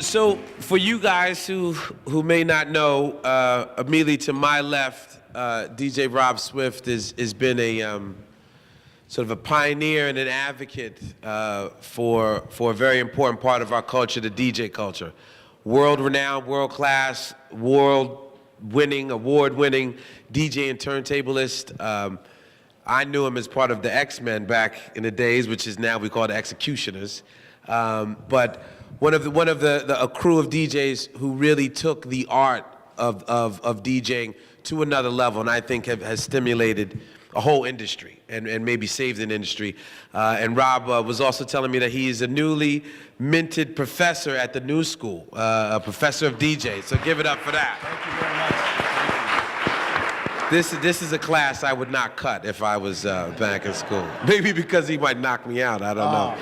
So for you guys who may not know, immediately to my left, DJ Rob Swift has been a sort of a pioneer and an advocate for a very important part of our culture, the DJ culture. World-renowned, world-class, world-winning, award-winning DJ and turntablist. I knew him as part of the X-Men back in the days, which is now we call the Executioners. But one of a crew of DJs who really took the art of DJing to another level, and I think has stimulated a whole industry and maybe saved an industry. And Rob was also telling me that he is a newly minted professor at the New School, a professor of DJ. So give it up for that. Thank you very much. This is a class I would not cut if I was back in school. Maybe because he might knock me out, I don't know.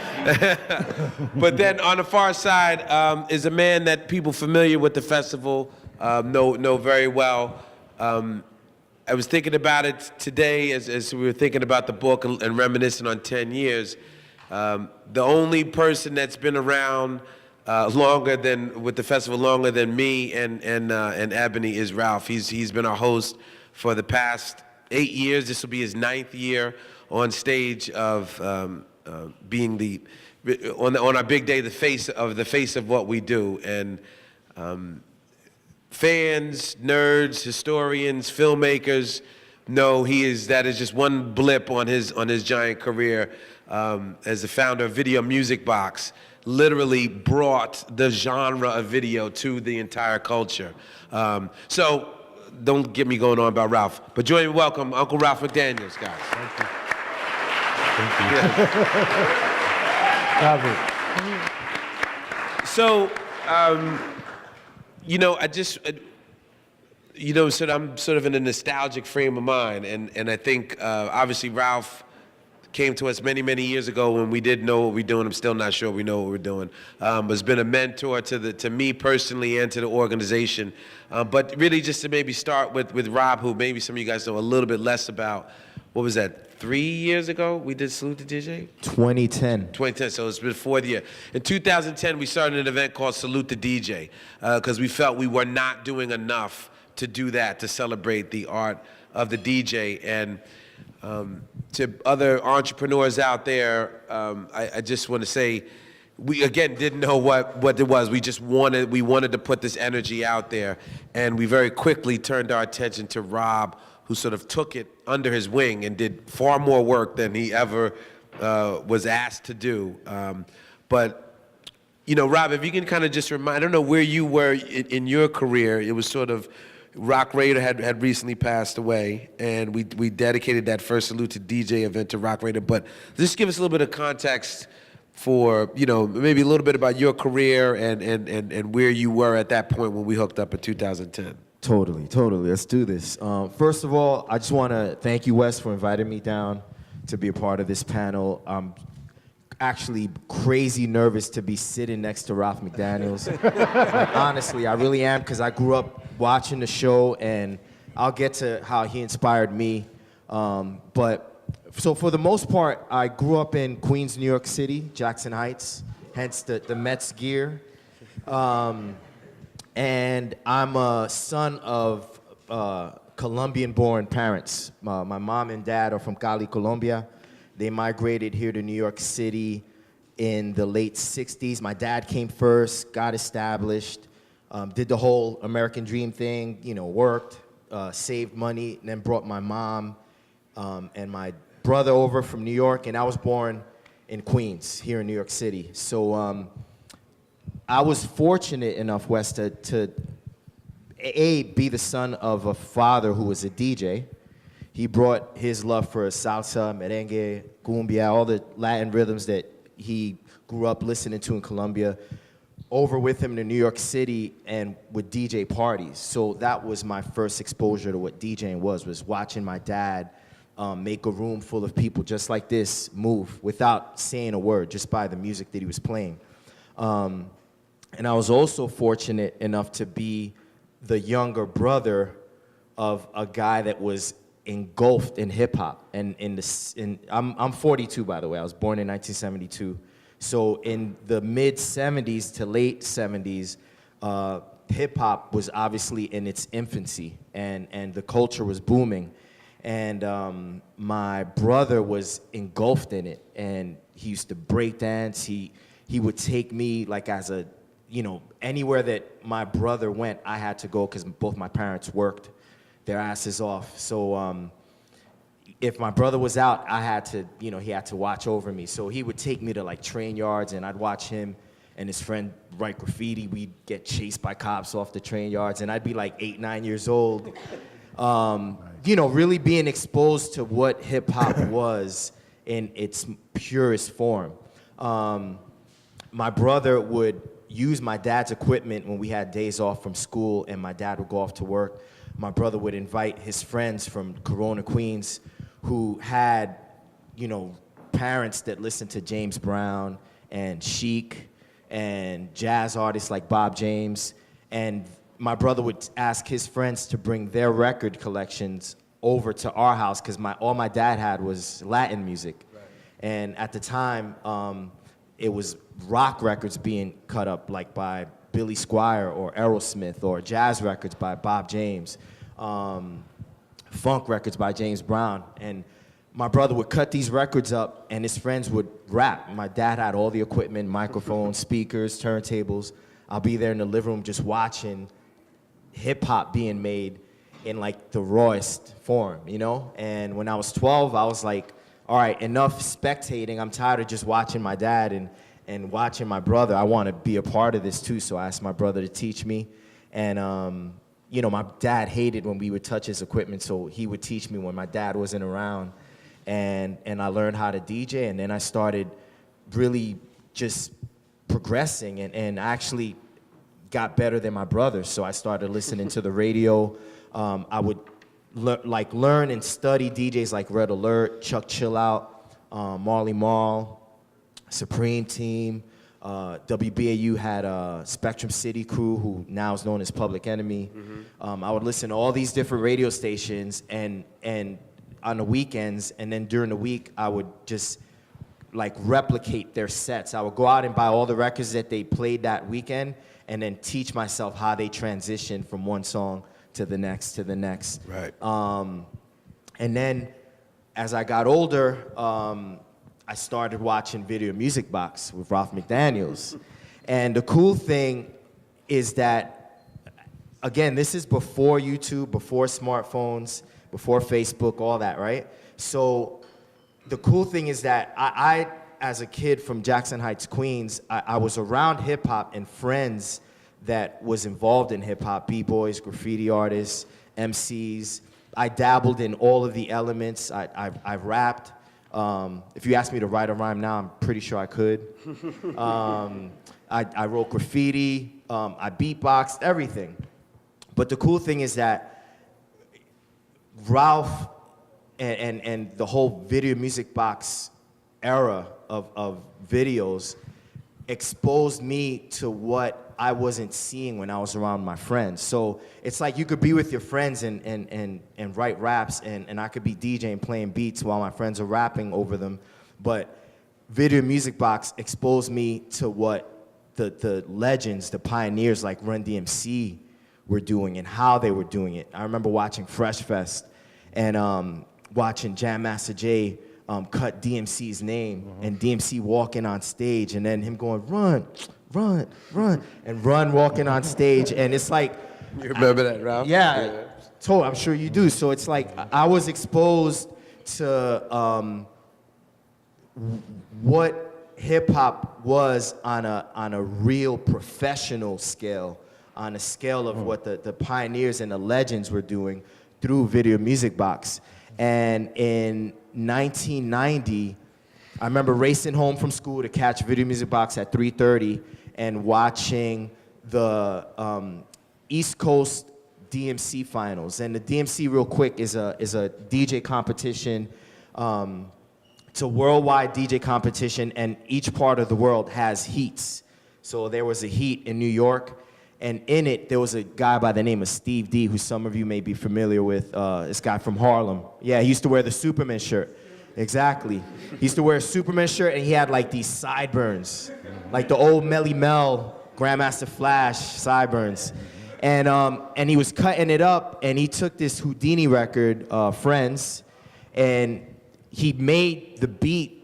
But then on the far side is a man that people familiar with the festival know very well. I was thinking about it today as we were thinking about the book and reminiscing on 10 years. The only person that's been around with the festival longer than me and Ebony is Ralph. He's been our host for the past 8 years. This will be his 9th year on stage of being on our big day, the face of what we do. And fans, nerds, historians, filmmakers know that is just one blip on his giant career as the founder of Video Music Box. Literally brought the genre of video to the entire culture. So don't get me going on about Ralph, but join me in welcome Uncle Ralph McDaniels, guys. Thank you. Thank you. Yeah. So, I'm sort of in a nostalgic frame of mind, and I think obviously Ralph came to us many, many years ago when we didn't know what we're doing. I'm still not sure we know what we're doing. Has been a mentor to me personally and to the organization. But really just to maybe start with Rob, who maybe some of you guys know a little bit less about. What was that, 3 years ago we did Salute the DJ? 2010. 2010, so it's before the year. In 2010, we started an event called Salute the DJ because we felt we were not doing enough to do that, to celebrate the art of the DJ. And to other entrepreneurs out there, I just want to say, we again didn't know what it was. We wanted to put this energy out there, and we very quickly turned our attention to Rob, who sort of took it under his wing and did far more work than he ever was asked to do. But Rob, if you can kind of just remind, I don't know where you were in your career. It was sort of Rock Raider had recently passed away, and we dedicated that first Salute to DJ event to Rock Raider. But just give us a little bit of context for, maybe a little bit about your career and where you were at that point when we hooked up in 2010. Totally. Let's do this. First of all, I just want to thank you, Wes, for inviting me down to be a part of this panel. I'm actually crazy nervous to be sitting next to Ralph McDaniels. Like, honestly, I really am, because I grew up watching the show, and I'll get to how he inspired me. So for the most part, I grew up in Queens, New York City, Jackson Heights, hence the Mets gear. And I'm a son of Colombian-born parents. My mom and dad are from Cali, Colombia. They migrated here to New York City in the late 60s. My dad came first, got established, did the whole American dream thing, worked, saved money, and then brought my mom and my brother over from New York, and I was born in Queens, here in New York City. So I was fortunate enough, Wes, to be the son of a father who was a DJ. He brought his love for salsa, merengue, cumbia, all the Latin rhythms that he grew up listening to in Colombia, over with him to New York City and would DJ parties. So that was my first exposure to what DJing was watching my dad make a room full of people just like this move without saying a word, just by the music that he was playing. And I was also fortunate enough to be the younger brother of a guy that was engulfed in hip hop. And I'm 42, by the way. I was born in 1972. So in the mid 70s to late 70s, hip hop was obviously in its infancy, and the culture was booming. And my brother was engulfed in it, and he used to break dance. He would take me like as a, anywhere that my brother went, I had to go because both my parents worked their asses off. So if my brother was out, I had to, he had to watch over me. So he would take me to like train yards, and I'd watch him and his friend write graffiti. We'd get chased by cops off the train yards, and I'd be like 8, 9 years old. Really being exposed to what hip hop was in its purest form. My brother would use my dad's equipment when we had days off from school and my dad would go off to work. My brother would invite his friends from Corona, Queens, who had, parents that listened to James Brown and Chic and jazz artists like Bob James. And my brother would ask his friends to bring their record collections over to our house because all my dad had was Latin music. Right. And at the time, it was rock records being cut up like by Billy Squier or Aerosmith, or jazz records by Bob James, funk records by James Brown. And my brother would cut these records up and his friends would rap. My dad had all the equipment, microphones, speakers, turntables. I'll be there in the living room just watching hip hop being made in like the rawest form, And when I was 12, I was like, all right, enough spectating. I'm tired of just watching my dad and watching my brother. I want to be a part of this too. So I asked my brother to teach me. And, my dad hated when we would touch his equipment, so he would teach me when my dad wasn't around. And I learned how to DJ, and then I started really just progressing and actually got better than my brother. So I started listening to the radio. I would learn and study DJs like Red Alert, Chuck Chillout, Marley Marl, Supreme Team. WBAU had a Spectrum City crew, who now is known as Public Enemy. I would listen to all these different radio stations and on the weekends, and then during the week I would just like replicate their sets. I would go out and buy all the records that they played that weekend and then teach myself how they transitioned from one song to the next, to the next. Right. And then as I got older, I started watching Video Music Box with Ralph McDaniels. And the cool thing is that, again, this is before YouTube, before smartphones, before Facebook, all that, right? So the cool thing is that I as a kid from Jackson Heights, Queens, I was around hip hop and friends that was involved in hip hop, b-boys, graffiti artists, MCs. I dabbled in all of the elements. I rapped. If you asked me to write a rhyme now, I'm pretty sure I could. I wrote graffiti. I beatboxed, everything. But the cool thing is that Ralph and the whole Video Music Box era of videos exposed me to what I wasn't seeing when I was around my friends. So it's like you could be with your friends and write raps, and I could be DJing, playing beats while my friends are rapping over them. But Video Music Box exposed me to what the legends, the pioneers like Run DMC were doing and how they were doing it. I remember watching Fresh Fest and watching Jam Master Jay cut DMC's name, and DMC walking on stage, and then him going, run, run, run, and Run walking on stage. And it's like... You remember that, Ralph? Yeah, totally, I'm sure you do. So it's like I was exposed to what hip-hop was on a real professional scale, on a scale of what the pioneers and the legends were doing through Video Music Box. And in 1990, I remember racing home from school to catch Video Music Box at 3:30 and watching the East Coast DMC finals. And the DMC, real quick, is a DJ competition. It's a worldwide DJ competition, and each part of the world has heats. So there was a heat in New York, and in it, there was a guy by the name of Steve D, who some of you may be familiar with, this guy from Harlem. Yeah, he used to wear the Superman shirt. Exactly. He used to wear a Superman shirt, and he had like these sideburns, like the old Melly Mel, Grandmaster Flash sideburns. And he was cutting it up, and he took this Houdini record, Friends, and he made the beat.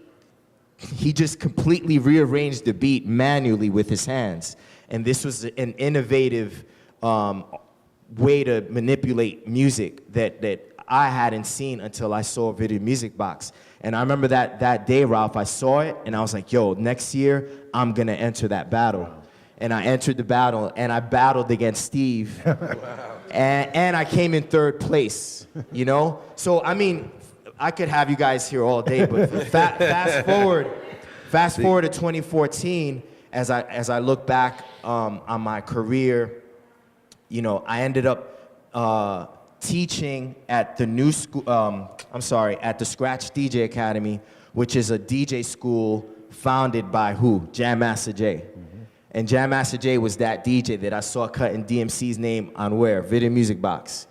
He just completely rearranged the beat manually with his hands. And this was an innovative way to manipulate music that I hadn't seen until I saw Video Music Box. And I remember that day, Ralph, I saw it, and I was like, yo, next year, I'm gonna enter that battle. And I entered the battle, and I battled against Steve. And I came in third place, you know? So, I mean, I could have you guys here all day, but fast forward to 2014, as I look back on my career, you know, I ended up teaching at the new school, at the Scratch DJ Academy, which is a DJ school founded by who? Jam Master Jay. And Jam Master Jay was that DJ that I saw cutting DMC's name on where? Video Music Box.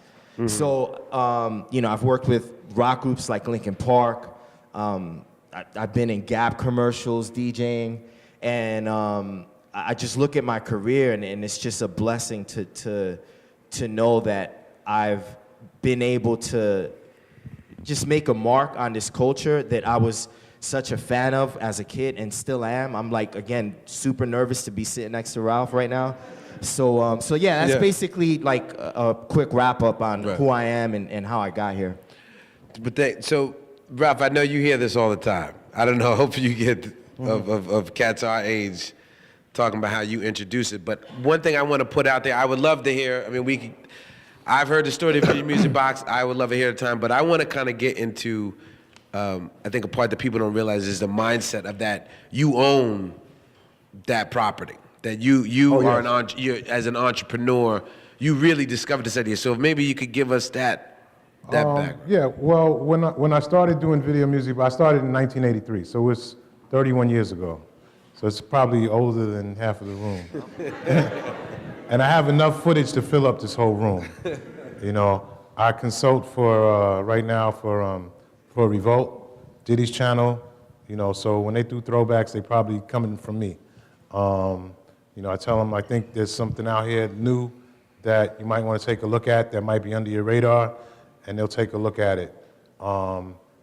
So, you know, I've worked with rock groups like Linkin Park. I've been in Gap commercials DJing. And I just look at my career, and it's just a blessing to know that I've been able to just make a mark on this culture that I was such a fan of as a kid and still am. I'm like, again, super nervous to be sitting next to Ralph right now. So yeah, that's basically like a quick wrap up on who I am and how I got here. But so, Ralph, I know you hear this all the time. I don't know, hopefully you get of cats our age talking about how you introduce it. But one thing I want to put out there, I would love to hear, I mean, I've heard the story of Video Music Box. I would love to hear the time, but I want to kind of get into, I think a part that people don't realize is the mindset of that you own that property, that you are you're, as an entrepreneur, you really discovered this idea. So maybe you could give us that background. Yeah, well, when I started doing Video Music, I started in 1983, so it's 31 years ago. So it's probably older than half of the room. And I have enough footage to fill up this whole room. You know, I consult for, right now for Revolt, Diddy's channel. You know, so when they do throwbacks, they probably coming from me. You know, I tell them I think there's something out here new that you might want to take a look at that might be under your radar, and they'll take a look at it. VH1,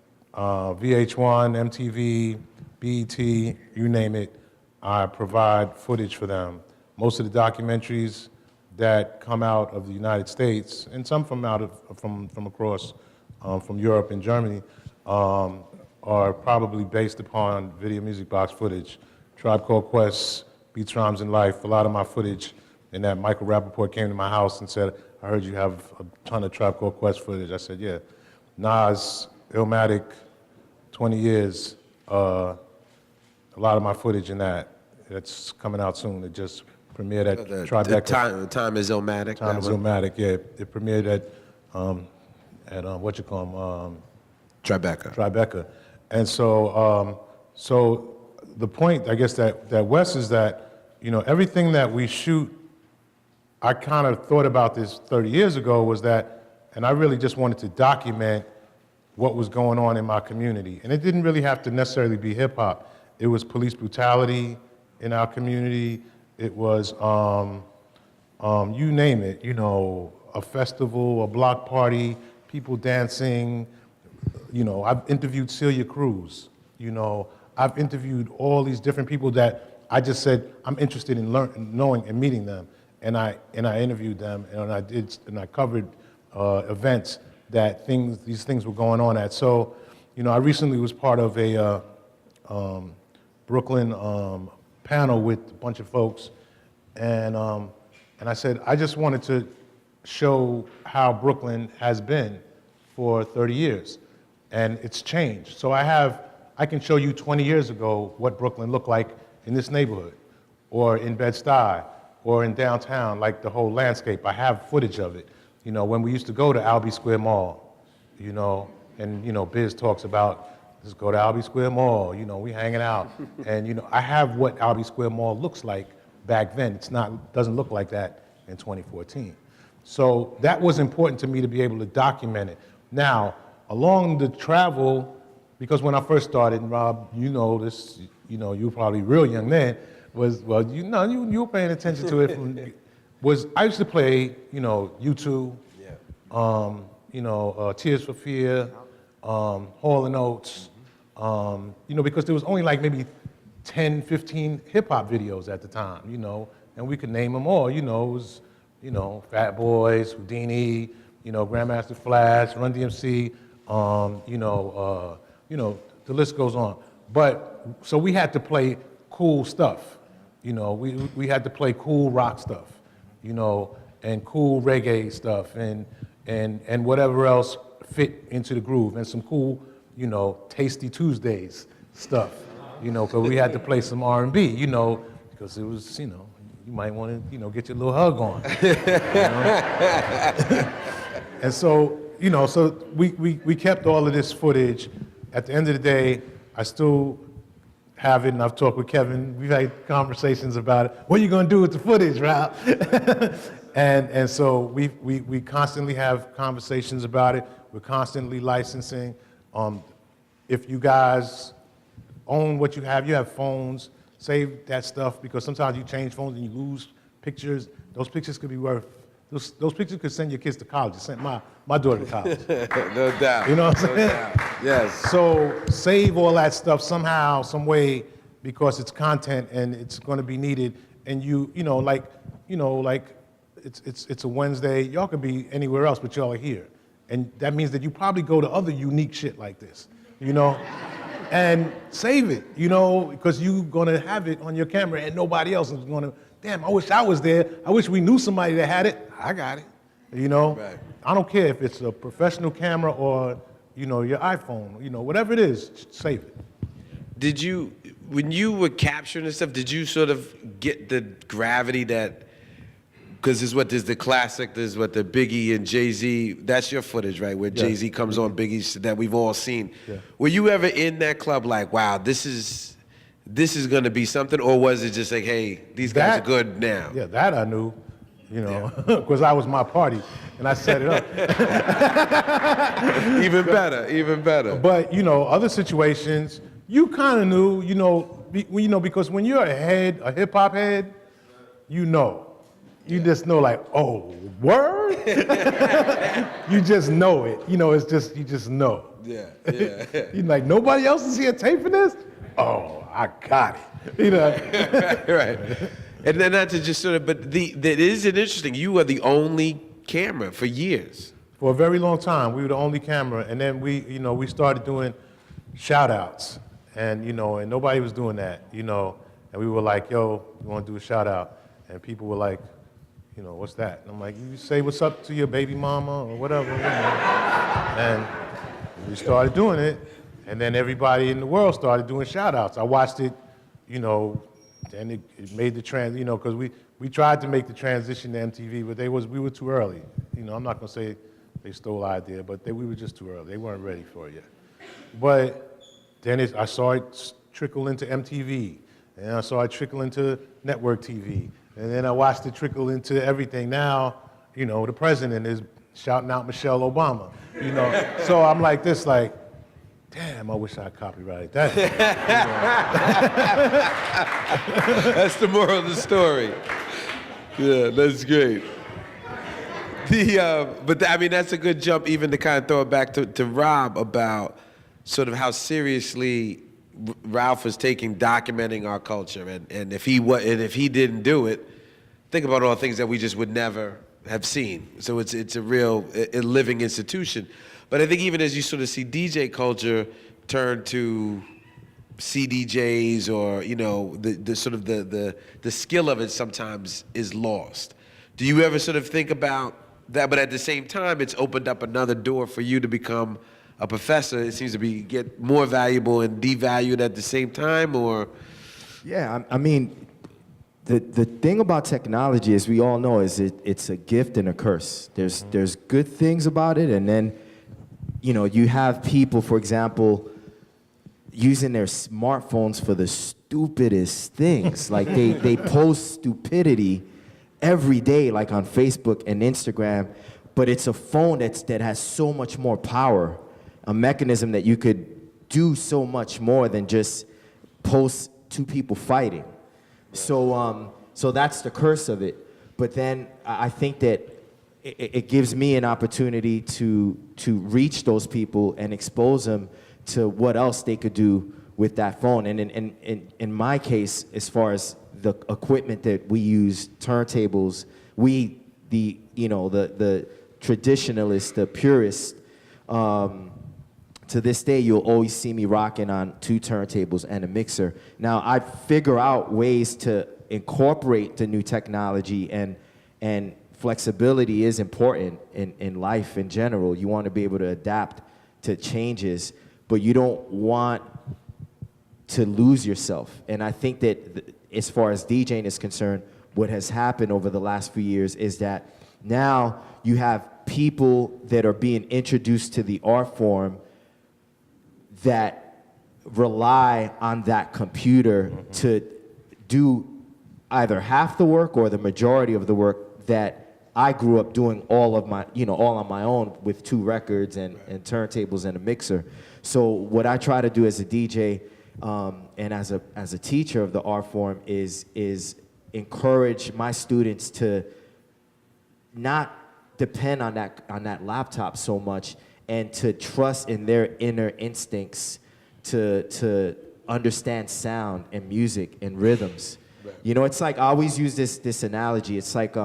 MTV, BET, you name it, I provide footage for them. Most of the documentaries that come out of the United States, and some from across, from Europe and Germany, are probably based upon Video Music Box footage. Tribe Called Quest, Beats, Rhymes, and Life, a lot of my footage, and that Michael Rappaport came to my house and said, I heard you have a ton of Tribe Called Quest footage. I said, yeah. Nas, Illmatic, 20 years, a lot of my footage in that. It's coming out soon. It just premiered at Tribeca. The time is Illmatic. Time is Illmatic, yeah. It premiered at what you call them? Tribeca. Tribeca. And so, so the point, I guess, that Wes is that, you know, everything that we shoot, I kind of thought about this 30 years ago, was that, and I really just wanted to document what was going on in my community. And it didn't really have to necessarily be hip hop. It was police brutality in our community. It was, you name it, you know, a festival, a block party, people dancing. You know, I've interviewed Celia Cruz. You know, I've interviewed all these different people that I just said, I'm interested in knowing and meeting them. And I interviewed them, and I covered events that these things were going on at. So, you know, I recently was part of a Brooklyn panel with a bunch of folks, and I said, I just wanted to show how Brooklyn has been for 30 years, and it's changed. So I can show you 20 years ago what Brooklyn looked like in this neighborhood, or in Bed-Stuy, or in downtown, like the whole landscape. I have footage of it. You know, when we used to go to Albee Square Mall, you know, and, you know, Biz talks about, let's go to Albee Square Mall, you know, we hanging out. And, you know, I have what Albee Square Mall looks like back then. Doesn't look like that in 2014. So that was important to me to be able to document it. Now, along the travel, because when I first started, and Rob, you know this, you know, you were probably real young then, you were paying attention to it I used to play, you know, U2, Tears for Fear, Hall & Oates, you know, because there was only like maybe 10, 15 hip-hop videos at the time, you know, and we could name them all, you know, it was, you know, Fat Boys, Houdini, you know, Grandmaster Flash, Run DMC, the list goes on. But, so we had to play cool stuff, you know, we had to play cool rock stuff, you know, and cool reggae stuff, and whatever else fit into the groove, and some cool, you know, Tasty Tuesdays stuff, you know, because we had to play some R&B, you know, because it was, you know, you might want to, you know, get your little hug on. You know? And so, you know, so we kept all of this footage. At the end of the day, I still have it, and I've talked with Kevin. We've had conversations about it. What are you going to do with the footage, Ralph? and so we constantly have conversations about it. We're constantly licensing. If you guys own what you have phones, save that stuff, because sometimes you change phones and you lose pictures. Those pictures could be worth, those pictures could send your kids to college. It sent my daughter to college. No doubt. You know what I'm saying? No doubt. Yes. So save all that stuff somehow, some way, because it's content and it's going to be needed. And it's a Wednesday. Y'all could be anywhere else, but y'all are here. And that means that you probably go to other unique shit like this, you know? And save it, you know, because you're going to have it on your camera and nobody else is going to, damn, I wish I was there. I wish we knew somebody that had it. I got it, you know? Right. I don't care if it's a professional camera or, you know, your iPhone, you know, whatever it is, save it. Did you, when you were capturing this stuff, did you sort of get the gravity that, because there's the classic, there's what the Biggie and Jay-Z, that's your footage, right? Where Jay-Z comes on Biggie's that we've all seen. Yeah. Were you ever in that club like, wow, this is gonna be something? Or was it just like, hey, these guys are good now? Yeah, that I knew, you know, because I was my party and I set it up. Even better. But, you know, other situations, you kind of knew, you know, because when you're a hip hop head, you know. You just know, like, oh, word? You just know it. You know, it's just, you just know. Yeah. You're like, nobody else is here taping this? Oh, I got it. You know? right. And then not to just sort of, but that is interesting. You were the only camera for years. For a very long time, we were the only camera. And then we started doing shout outs. And, you know, and nobody was doing that, you know. And we were like, yo, we want to do a shout out. And people were like, you know, what's that? And I'm like, you say what's up to your baby mama or whatever. You know? And we started doing it, and then everybody in the world started doing shout-outs. I watched it, you know, and it made the you know, because we tried to make the transition to MTV, but we were too early. You know, I'm not gonna say they stole our idea, but we were just too early. They weren't ready for it yet. But then I saw it trickle into MTV, and I saw it trickle into network TV. And then I watched it trickle into everything. Now, you know, the president is shouting out Michelle Obama, you know. So I'm like this, like, damn, I wish I copyrighted that. That's the moral of the story. Yeah, that's great. I mean, that's a good jump even to kind of throw it back to Rob about sort of how seriously Ralph was documenting our culture, and if he didn't do it, think about all the things that we just would never have seen. So it's a real living institution. But I think even as you sort of see DJ culture turn to CDJs, or you know, the sort of the skill of it sometimes is lost. Do you ever sort of think about that? But at the same time, it's opened up another door for you to become a professor. It seems to get more valuable and devalued at the same time, or? Yeah, I mean, the thing about technology, as we all know, is it's a gift and a curse. There's good things about it, and then, you know, you have people, for example, using their smartphones for the stupidest things. Like they post stupidity every day, like on Facebook and Instagram, but it's a phone that has so much more power, a mechanism that you could do so much more than just post two people fighting. So that's the curse of it. But then I think that it gives me an opportunity to reach those people and expose them to what else they could do with that phone. And in my case, as far as the equipment that we use, turntables, the traditionalists, the purists, to this day, you'll always see me rocking on 2 turntables and a mixer. Now, I figure out ways to incorporate the new technology, and flexibility is important in life in general. You want to be able to adapt to changes, but you don't want to lose yourself. And I think that as far as DJing is concerned, what has happened over the last few years is that now you have people that are being introduced to the art form that rely on that computer to do either half the work or the majority of the work that I grew up doing all on my own with 2 records and turntables and a mixer. So what I try to do as a DJ and as a teacher of the art form is encourage my students to not depend on that laptop so much, and to trust in their inner instincts to understand sound and music and rhythms. Right. You know, it's like I always use this analogy. It's like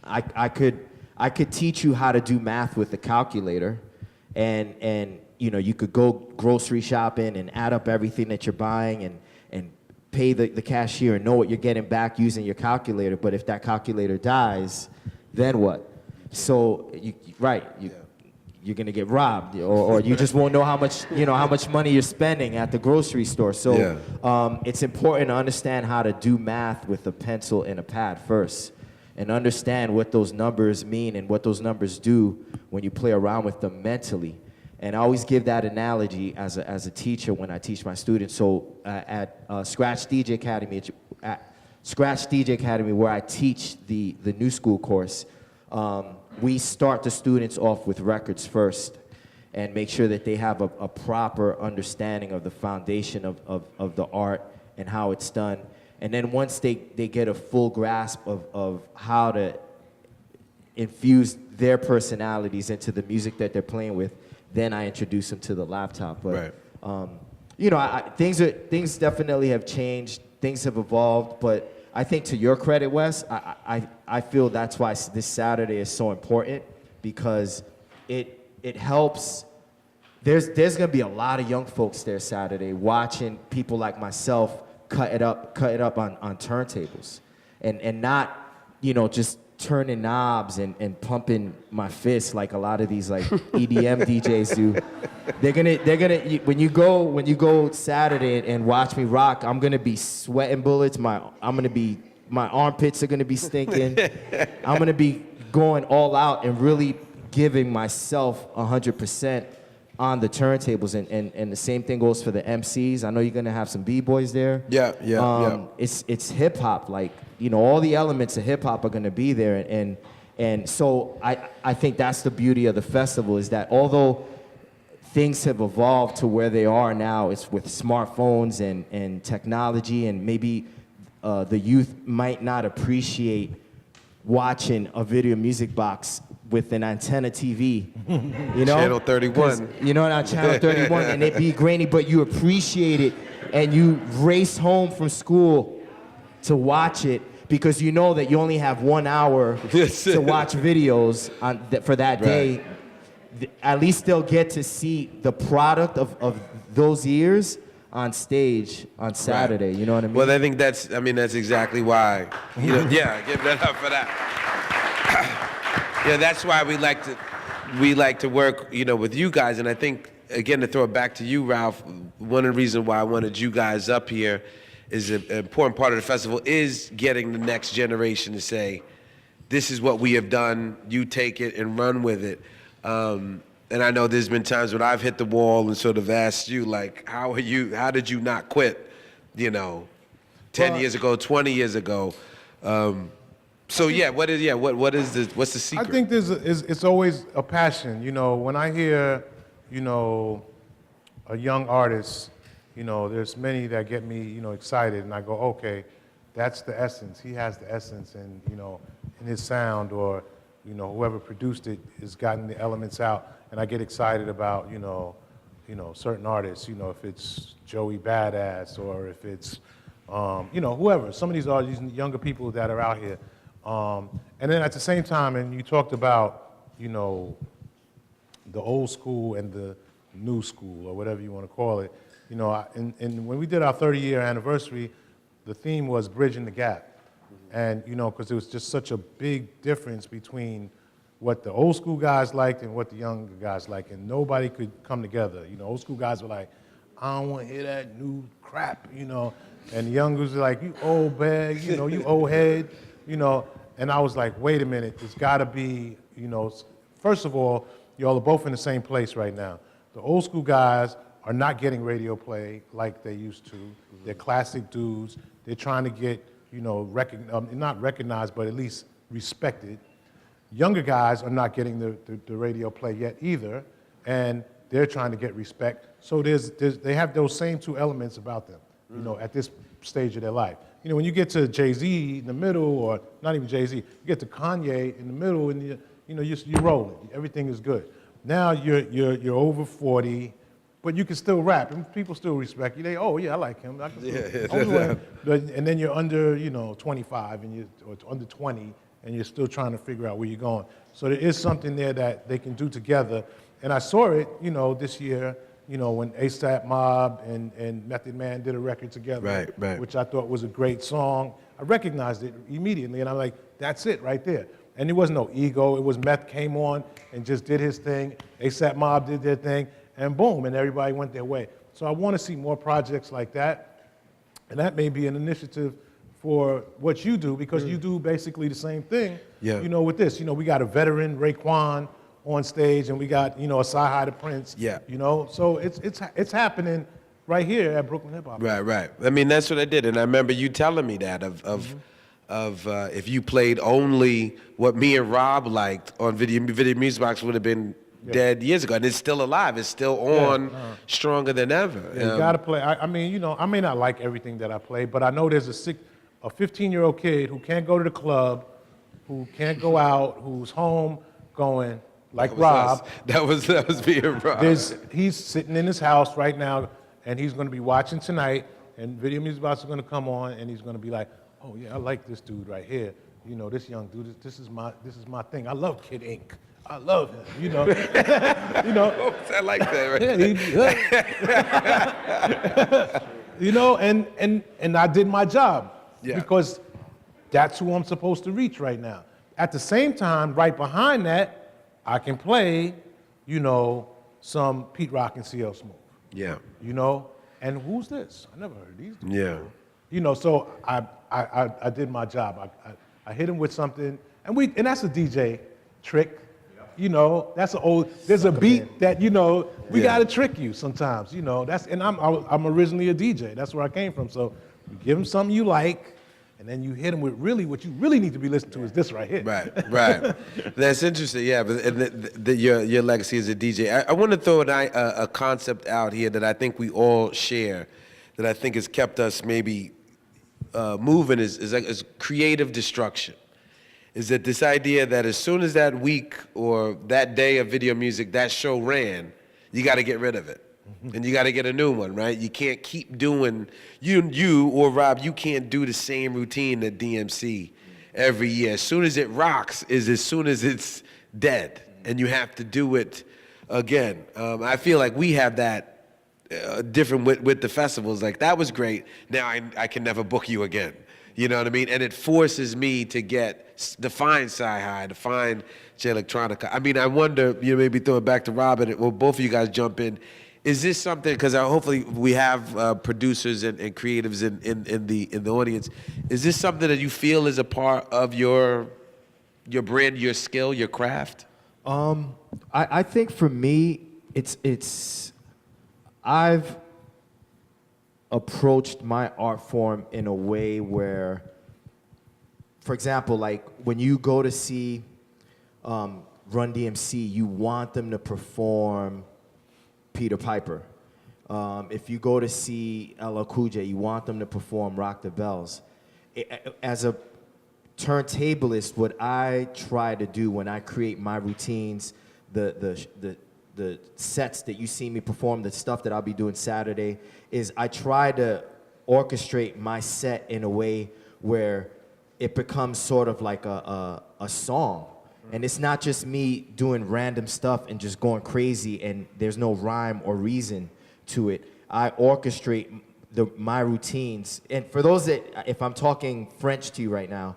I could teach you how to do math with a calculator, and you know, you could go grocery shopping and add up everything that you're buying and pay the cashier and know what you're getting back using your calculator. But if that calculator dies, then what? So you're gonna get robbed, or you just won't know how much money you're spending at the grocery store. So it's important to understand how to do math with a pencil and a pad first, and understand what those numbers mean and what those numbers do when you play around with them mentally. And I always give that analogy as a teacher when I teach my students. So at Scratch DJ Academy, where I teach the new school course, we start the students off with records first and make sure that they have a proper understanding of the foundation of the art and how it's done. And then once they get a full grasp of how to infuse their personalities into the music that they're playing with, then I introduce them to the laptop. But you know, things definitely have changed. Things have evolved, but I think to your credit, Wes, I feel that's why this Saturday is so important, because it helps. There's going to be a lot of young folks there Saturday watching people like myself cut it up on turntables, and not, you know, just turning knobs and pumping my fist like a lot of these like EDM DJs do. They're gonna when you go Saturday and watch me rock, I'm gonna be sweating bullets. My armpits are gonna be stinking. I'm gonna be going all out and really giving myself 100% on the turntables, and the same thing goes for the MCs. I know you're gonna have some B-boys there. Yeah. It's hip hop, like, you know, all the elements of hip hop are gonna be there, and so I think that's the beauty of the festival, is that although things have evolved to where they are now, it's with smartphones and technology, and maybe the youth might not appreciate watching a video music box with an antenna TV, you know? Channel 31. You know, on Channel 31, and it be grainy, but you appreciate it, and you race home from school to watch it, because you know that you only have 1 hour to watch videos for that day. At least they'll get to see the product of those years on stage on Saturday. Right. You know what I mean? Well, I think that's exactly why. You know, yeah, give that up for that. Yeah, that's why we like to work, you know, with you guys. And I think, again, to throw it back to you, Ralph, one of the reasons why I wanted you guys up here is an important part of the festival is getting the next generation to say, this is what we have done, you take it and run with it. And I know there's been times when I've hit the wall and sort of asked you, like, how did you not quit, you know, 10 years ago, 20 years ago? So yeah, what's the secret? I think it's always a passion. You know, when I hear, you know, a young artist, there's many that get me, excited, and I go, okay, that's the essence. He has the essence, and in his sound, or whoever produced it has gotten the elements out, and I get excited about certain artists. If it's Joey Badass, or if it's whoever. Some of these are these younger people that are out here, and then at the same time, and you talked about the old school and the new school, or whatever you want to call it. And when we did our 30-year anniversary, the theme was bridging the gap. And, because there was just such a big difference between what the old school guys liked and what the younger guys liked, and nobody could come together. Old school guys were like, I don't want to hear that new crap, and the youngers were like, you old bag, you old head, and I was like, wait a minute, there's got to be, first of all, y'all are both in the same place right now. The old school guys are not getting radio play like they used to. They're classic dudes. They're trying to get, not recognized, but at least respected. Younger guys are not getting the radio play yet either, and they're trying to get respect. So they have those same two elements about them, at this stage of their life. When you get to Jay-Z in the middle, or not even Jay-Z, you get to Kanye in the middle, and you're rolling. Everything is good. Now you're over 40, but you can still rap, and people still respect you. They, oh yeah, I like him. And then you're under 25, or under 20, and you're still trying to figure out where you're going. So there is something there that they can do together. And I saw it, this year, when ASAP Mob and Method Man did a record together, right. which I thought was a great song. I recognized it immediately, and I'm like, that's it right there. And there was no ego. It was Meth came on and just did his thing. ASAP Mob did their thing, and boom, and everybody went their way. So I want to see more projects like that, and that may be an initiative for what you do, because you do basically the same thing, with this. We got a veteran, Raekwon, on stage, and we got, a Sci-Hi the Prince, so it's happening right here at Brooklyn Hip Hop. Right. I mean, that's what I did, and I remember you telling me that of if you played only what me and Rob liked on Video Music Box, would have been dead years ago, and it's still alive. It's still on, stronger than ever. Yeah, you gotta play. I mean, I may not like everything that I play, but I know there's a 15-year-old kid who can't go to the club, who can't go out, who's home going like Rob. That was me and Rob. He's sitting in his house right now, and he's going to be watching tonight, and Video Music Box is going to come on, and he's going to be like, oh yeah, I like this dude right here. This young dude. This is my thing. I love Kid Ink. I love him. I like that. Right? And I did my job because that's who I'm supposed to reach right now. At the same time, right behind that, I can play, some Pete Rock and CL Smooth. Yeah. And who's this? I never heard these dudes. Yeah. So I did my job. I hit him with something, and that's a DJ trick. That's there's a beat that, we gotta trick you sometimes, and I'm originally a DJ. That's where I came from. So you give him something you like, and then you hit him with really what you really need to be listening to is this right here. Right. That's interesting. Yeah, but your legacy as a DJ. I want to throw a concept out here that I think we all share, that I think has kept us maybe moving is creative destruction. Is that this idea that as soon as that week or that day of video music, that show ran, you got to get rid of it. And you got to get a new one, right? You can't keep doing, you or Rob, you can't do the same routine at DMC every year. As soon as it rocks is as soon as it's dead, and you have to do it again. I feel like we have that different with the festivals. Like, that was great. Now I can never book you again. You know what I mean? And it forces me to find Sci-Hi, to find J Electronica. I mean, I wonder, maybe throw it back to Rob, and both of you guys jump in. Is this something, because hopefully we have producers and creatives in the audience, is this something that you feel is a part of your brand, your skill, your craft? I think for me, I've approached my art form in a way where, for example, like when you go to see Run DMC, you want them to perform Peter Piper. If you go to see LL Cool J, you want them to perform Rock the Bells. As a turntablist, what I try to do when I create my routines, the sets that you see me perform, the stuff that I'll be doing Saturday, is I try to orchestrate my set in a way where it becomes sort of like a song. And it's not just me doing random stuff and just going crazy and there's no rhyme or reason to it. I orchestrate my routines. And for those that, if I'm talking French to you right now,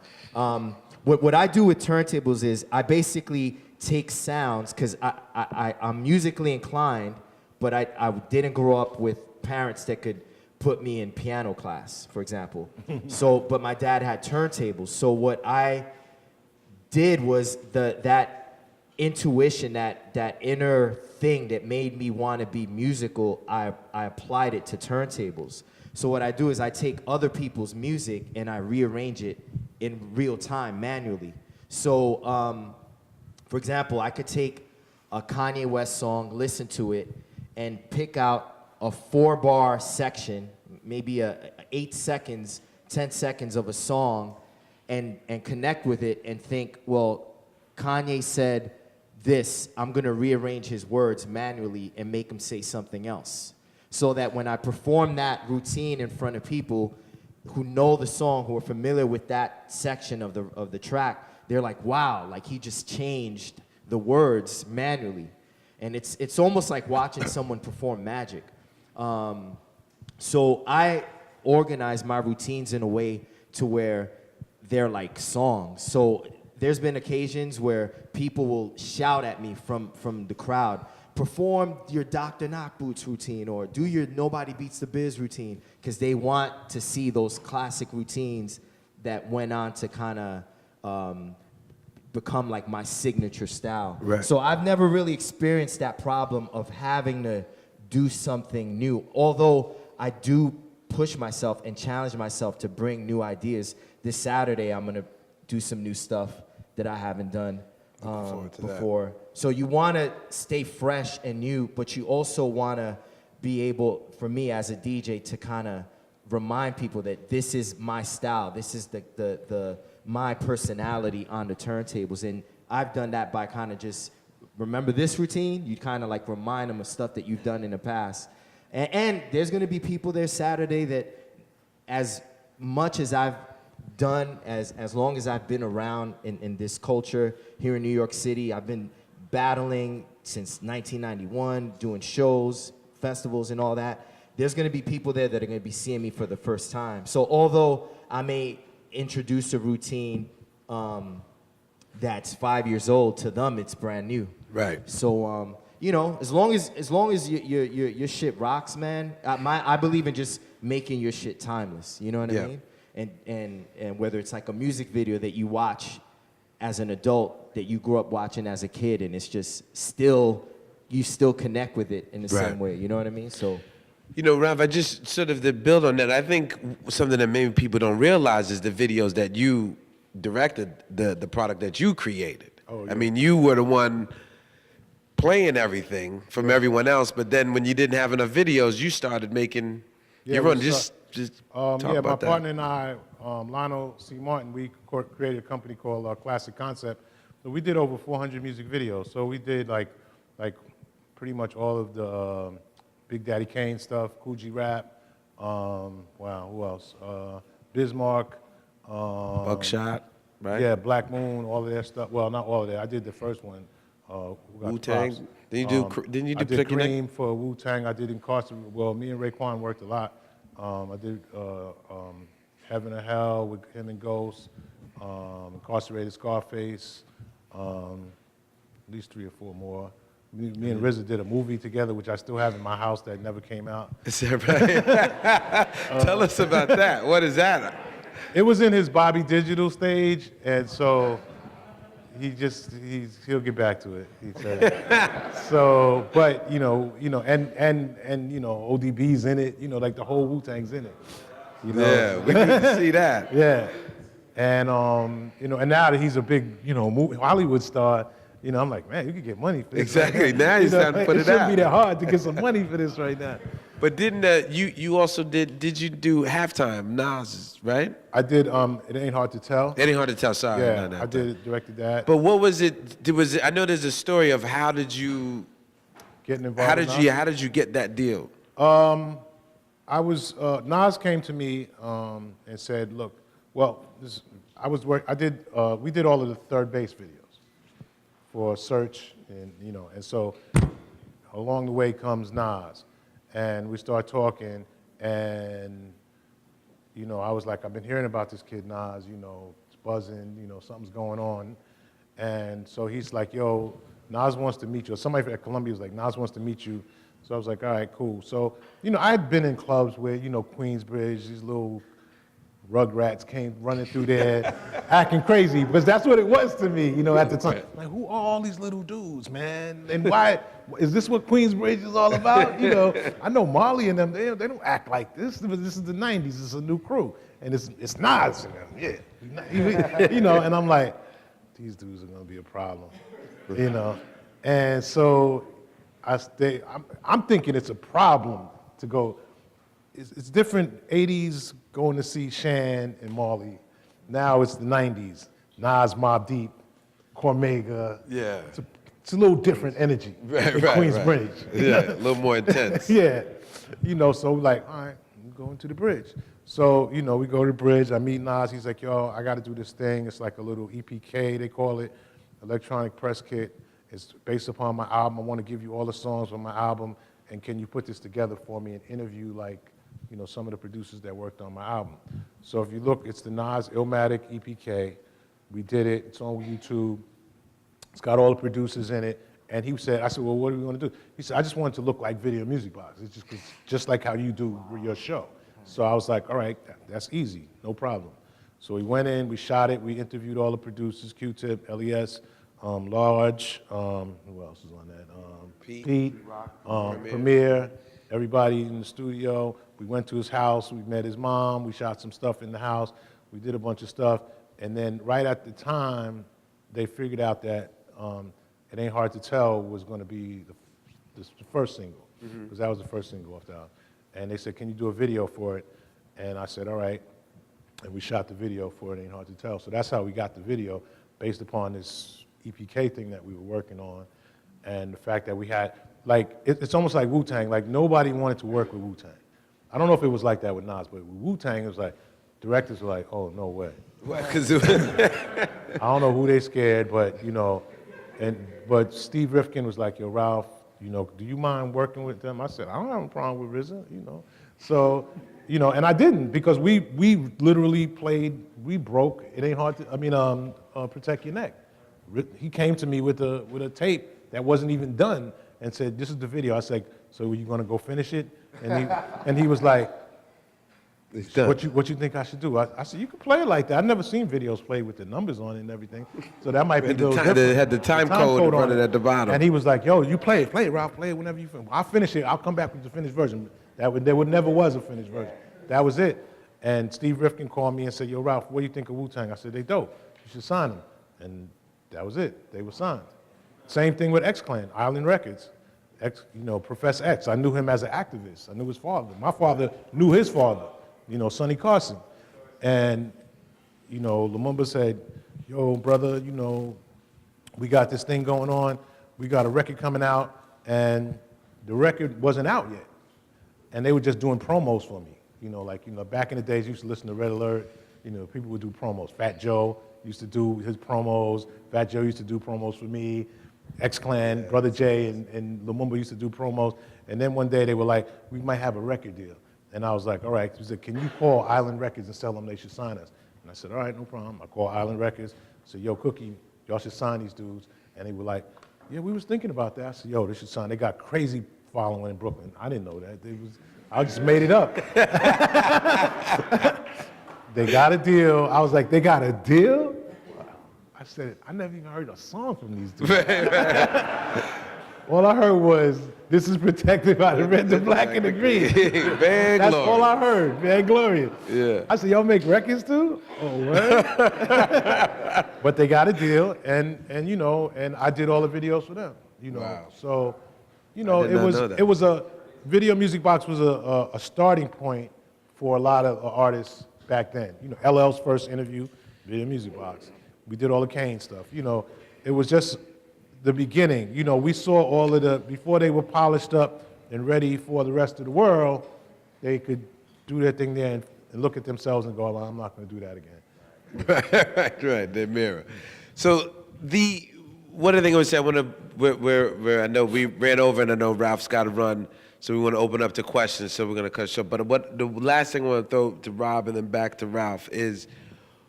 what I do with turntables is I basically take sounds, because I'm musically inclined, but I didn't grow up with parents that could put me in piano class, for example. But my dad had turntables. So what I did was that intuition, that inner thing that made me want to be musical, I applied it to turntables. So what I do is I take other people's music and I rearrange it in real time, manually. So, for example, I could take a Kanye West song, listen to it, and pick out a 4-bar section, maybe 8 seconds, 10 seconds of a song, and connect with it and think, well, Kanye said this, I'm gonna rearrange his words manually and make him say something else. So that when I perform that routine in front of people who know the song, who are familiar with that section of the track, they're like, wow, like he just changed the words manually. And it's almost like watching someone perform magic. So I organize my routines in a way to where they're like songs. So there's been occasions where people will shout at me from the crowd, perform your Dr. Knockboots routine or do your Nobody Beats the Biz routine, because they want to see those classic routines that went on to kind of become like my signature style. Right. So I've never really experienced that problem of having to do something new, although I do push myself and challenge myself to bring new ideas. This Saturday, I'm gonna do some new stuff that I haven't done before. So you wanna stay fresh and new, but you also wanna be able, for me as a DJ, to kinda remind people that this is my style, this is my personality on the turntables. And I've done that by kind of just, remember this routine? You kind of like remind them of stuff that you've done in the past. And there's gonna be people there Saturday that, as much as I've done, as long as I've been around in this culture here in New York City, I've been battling since 1991, doing shows, festivals and all that. There's gonna be people there that are gonna be seeing me for the first time. So although I may introduce a routine that's 5 years old, to them it's brand new. Right. So you know, as long as your shit rocks, man. I believe in just making your shit timeless. You know what I mean? And whether it's like a music video that you watch as an adult that you grew up watching as a kid, and it's just you still connect with it in the same way. You know what I mean? So. You know, Rav, I just sort of to build on that, I think something that maybe people don't realize is the videos that you directed, the product that you created. Oh, yeah. I mean, you were the one playing everything from everyone else, but then when you didn't have enough videos, you started making your own. Just talk my about that. partner and I, Lionel C. Martin, we created a company called Classic Concept. So we did over 400 music videos. So we did like pretty much all of the Big Daddy Kane stuff, Coogee Rap, wow, who else? Bismarck. Buckshot, right? Yeah, Black Moon, all of that stuff. Well, not all of that. I did the first one. Wu-Tang. Didn't you do I did Pick Your Neck? Cream for Wu-Tang. I did Incarcerated. Well, me and Raekwon worked a lot. I did Heaven or Hell with him and Ghost, Incarcerated Scarface, at least 3 or 4 more. Me and RZA did a movie together, which I still have in my house that never came out. Is that right? Tell us about that. What is that? It was in his Bobby Digital stage, and so he'll get back to it. He said. So, but and ODB's in it. Like the whole Wu-Tang's in it. Yeah, we need to see that. Yeah, and and now that he's a big Hollywood star. I'm like, man, you could get money for this. Exactly. Right now you're starting to put it shouldn't out. be that hard to get some money for this right now. But didn't you also did you do halftime Nas, right? I did. It ain't hard to tell. It ain't hard to tell. Sorry, Yeah, no, I did directed that. But what was it? Was it? I know there's a story of how did you Getting involved. how did you get that deal? I was Nas came to me and said, "Look, well, we did all of the third base videos for Search, and and so along the way comes Nas, and we start talking, and I was like, I've been hearing about this kid Nas, it's buzzing, something's going on, and so he's like, yo, Nas wants to meet you. Or somebody at Columbia was like, Nas wants to meet you. So I was like, all right, cool. So, I had been in clubs where, Queensbridge, these little rugrats came running through there, acting crazy, because that's what it was to me, at the time. Like, who are all these little dudes, man? And why, is this what Queensbridge is all about? I know Marley and them, they don't act like this. This is the 90s, it's a new crew. And it's Nas and them, yeah. And I'm like, these dudes are gonna be a problem, And so, I'm thinking it's a problem to go. It's different. 80s going to see Shan and Marley. Now it's the 90s. Nas, Mobb Deep, Cormega. Yeah. It's a little different energy in Queensbridge. Yeah, a little more intense. Yeah. So we're like, all right, we're going to the bridge. So, we go to the bridge. I meet Nas. He's like, yo, I got to do this thing. It's like a little EPK, they call it, electronic press kit. It's based upon my album. I want to give you all the songs on my album, and can you put this together for me and interview some of the producers that worked on my album. So if you look, it's the Nas Illmatic EPK. We did it. It's on YouTube. It's got all the producers in it. And I said, well, what do we want to do? He said, I just want it to look like Video Music Box. It's just like how you do your show. So I was like, all right, that's easy, no problem. So we went in, we shot it, we interviewed all the producers, Q-Tip, LES, Large, who else is on that? Pete, Premier, everybody in the studio. We went to his house, we met his mom, we shot some stuff in the house, we did a bunch of stuff, and then right at the time, they figured out that It Ain't Hard to Tell was going to be the first single, because that was the first single off the album. And they said, can you do a video for it? And I said, all right. And we shot the video for It Ain't Hard to Tell. So that's how we got the video, based upon this EPK thing that we were working on, and the fact that we had, it's almost like Wu-Tang, nobody wanted to work with Wu-Tang. I don't know if it was like that with Nas, but with Wu-Tang, it was like, directors were like, oh, no way. I don't know who they scared, but, but Steve Rifkin was like, yo, Ralph, do you mind working with them? I said, I don't have a problem with RZA, So, and I didn't, because we literally played, we broke It Ain't Hard to, Protect Your Neck. He came to me with a tape that wasn't even done and said, this is the video. I said, so are you going to go finish it? And he was like, what you think I should do? I said, you can play it like that. I've never seen videos played with the numbers on it and everything. So that might be a little different. They had the time code running at the bottom. And he was like, yo, you play it, Ralph, play it whenever you finish. I'll finish it, I'll come back with the finished version. There never was a finished version. That was it. And Steve Rifkin called me and said, yo, Ralph, what do you think of Wu-Tang? I said, they dope. You should sign them. And that was it. They were signed. Same thing with X-Clan, Island Records. Professor X. I knew him as an activist. I knew his father. My father knew his father, Sonny Carson. And, Lumumba said, yo, brother, we got this thing going on. We got a record coming out, and the record wasn't out yet. And they were just doing promos for me. Back in the days, you used to listen to Red Alert. People would do promos. Fat Joe used to do his promos. Fat Joe used to do promos for me. X-Clan, Brother Jay, and Lumumba used to do promos. And then one day they were like, we might have a record deal. And I was like, all right. He said, can you call Island Records and tell them they should sign us? And I said, all right, no problem. I called Island Records. I said, yo, Cookie, y'all should sign these dudes. And they were like, yeah, we was thinking about that. I said, yo, they should sign. They got crazy following in Brooklyn. I didn't know that. I just made it up. They got a deal. I was like, they got a deal? I said, I never even heard a song from these dudes. All I heard was, this is protected by the red, the black, and the green. That's all I heard, Van Glorious. Yeah. I said, y'all make records too? Oh, what? But they got a deal, and I did all the videos for them. Wow. So, I did not know that. Video Music Box was a starting point for a lot of artists back then. You know, LL's first interview, Video Music Box. We did all the Kane stuff. You know, it was just the beginning. You know, we saw all of the, before they were polished up and ready for the rest of the world, they could do their thing there and look at themselves and go, well, I'm not going to do that again. right, the mirror. So one other thing I would say, I know we ran over and I know Ralph's got to run, so we want to open up to questions, so we're going to cut short. But the last thing I want to throw to Rob and then back to Ralph is,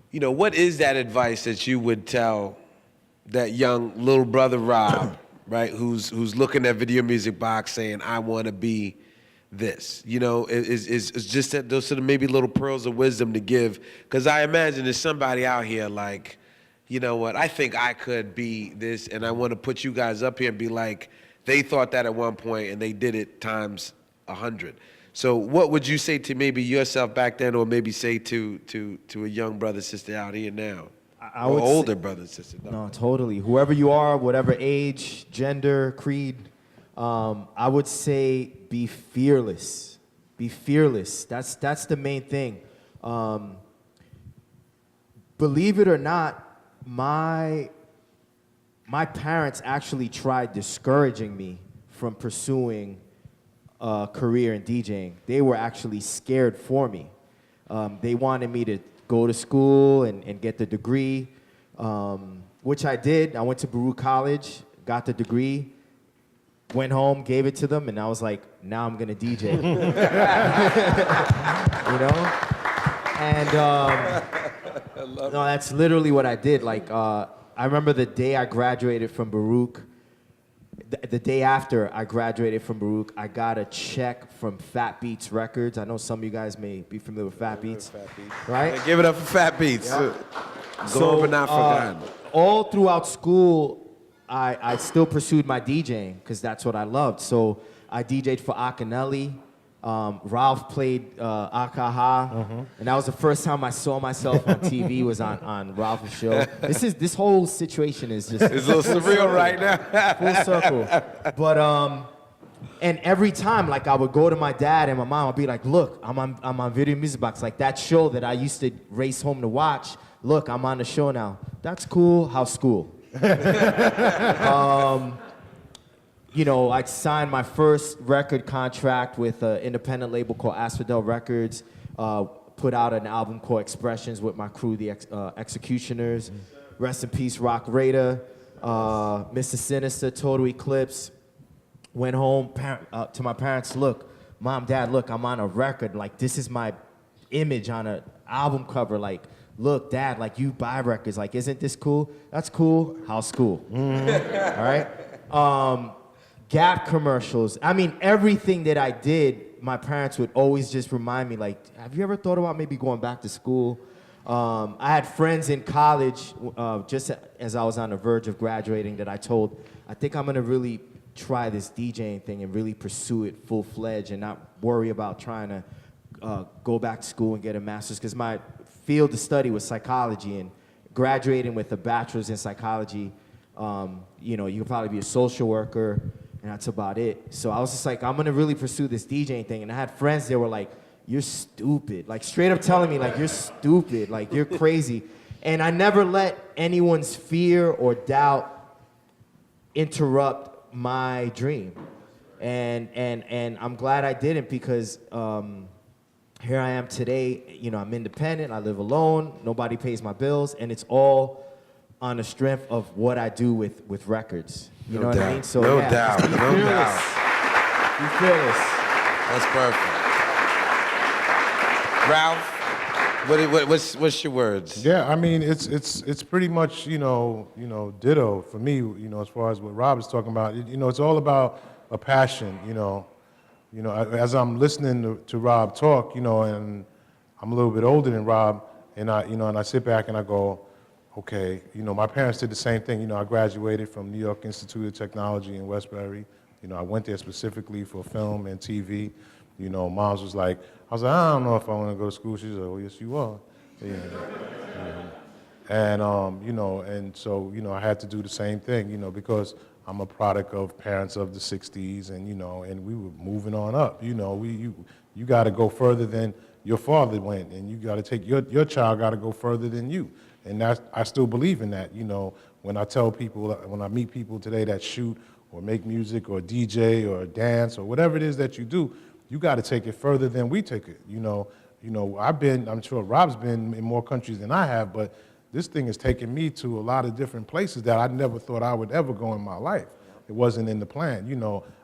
you know, what is that advice that you would tell that young little brother Rob, right, who's looking at Video Music Box saying, I want to be this? You know, is just that those sort of maybe little pearls of wisdom to give, because I imagine there's somebody out here like, you know what, I think I could be this, and I want to put you guys up here and be like, they thought that at one point and they did it times 100. So what would you say to maybe yourself back then, or maybe say to a young brother, sister out here now? I or would older brother, sister. No, totally. Whoever you are, whatever age, gender, creed, I would say be fearless. Be fearless. That's the main thing. Believe it or not, my parents actually tried discouraging me from pursuing a career in DJing. They were actually scared for me. They wanted me to go to school and get the degree, which I did. I went to Baruch College, got the degree, went home, gave it to them, and I was like, now I'm gonna DJ. You know? And no, that's literally what I did. Like, I remember the day I graduated from Baruch, the day after I graduated from Baruch, I got a check from Fat Beats Records. I know some of you guys may be familiar with Fat Beats, right? Yeah, give it up for Fat Beats. Yeah. Go but not forgotten. All throughout school, I still pursued my DJing because that's what I loved. So I DJ'd for Akinelli. Ralph played Akaha, and that was the first time I saw myself on TV, was on Ralph's show. This whole situation is just It's a little surreal right now. full circle. But and every time, like, I would go to my dad and my mom, I'd be like, look, I'm on Video Music Box, like that show that I used to race home to watch. Look, I'm on the show now. That's cool. How's school? You know, I signed my first record contract with an independent label called Asphodel Records, put out an album called Expressions with my crew, the Executioners. Rest in peace, Rock Raider, Mr. Sinister, Total Eclipse. Went home to my parents, look, Mom, Dad, look, I'm on a record. Like, this is my image on an album cover. Like, look, Dad, like, you buy records. Like, isn't this cool? That's cool. How's school? All right? Gap commercials. I mean, everything that I did, my parents would always just remind me, like, have you ever thought about maybe going back to school? I had friends in college, just as I was on the verge of graduating, that I told, I think I'm gonna really try this DJing thing and really pursue it full-fledged and not worry about trying to go back to school and get a master's, because my field of study was psychology, and graduating with a bachelor's in psychology, you know, you could probably be a social worker, and that's about it. So I was just like, I'm gonna really pursue this DJing thing. And I had friends that were like, you're stupid. Like, straight up telling me, like, you're stupid, like, you're crazy. And I never let anyone's fear or doubt interrupt my dream. And I'm glad I didn't, because here I am today. You know, I'm independent, I live alone, nobody pays my bills, and it's all on the strength of what I do with records. You know what I mean? So, No yeah, doubt. just be No fearless. doubt. Be fearless. That's perfect. Ralph, what's your words? Yeah, I mean, it's pretty much, you know, ditto for me, you know, as far as what Rob is talking about. You know, it's all about a passion, you know. You know, as I'm listening to Rob talk, you know, and I'm a little bit older than Rob, and I sit back and I go, okay, you know, my parents did the same thing. You know, I graduated from New York Institute of Technology in Westbury. You know, I went there specifically for film and TV. You know, Mom's was like, I was like, I don't know if I want to go to school. She's like, well, yes, you are. Yeah. And, you know, and so, you know, I had to do the same thing, you know, because I'm a product of parents of the 60s, and, and we were moving on up. You got to go further than your father went, and you got to take, your child got to go further than you. And I still believe in that. When I tell people, when I meet people today that shoot or make music or DJ or dance or whatever it is that you do, you got to take it further than we take it. I'm sure Rob's been in more countries than I have, but this thing has taken me to a lot of different places that I never thought I would ever go in my life. It wasn't in the plan.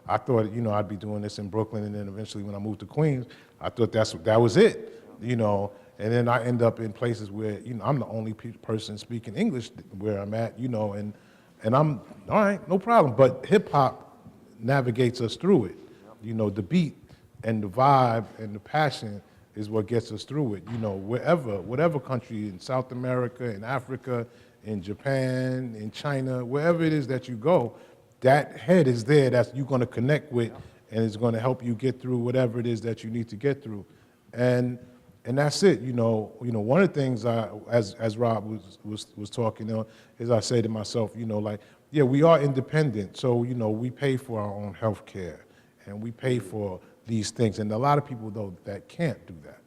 I thought, I'd be doing this in Brooklyn, and then eventually when I moved to Queens, I thought that was it, And then I end up in places where, I'm the only person speaking English where I'm at, and I'm, all right, no problem. But hip hop navigates us through it. The beat and the vibe and the passion is what gets us through it. Whatever country, in South America, in Africa, in Japan, in China, wherever it is that you go, that head is there that you're going to connect with, and it's going to help you get through whatever it is that you need to get through. And that's it. One of the things as Rob was talking, is I say to myself, we are independent, so we pay for our own health care, and we pay for these things. And a lot of people, though, that can't do that,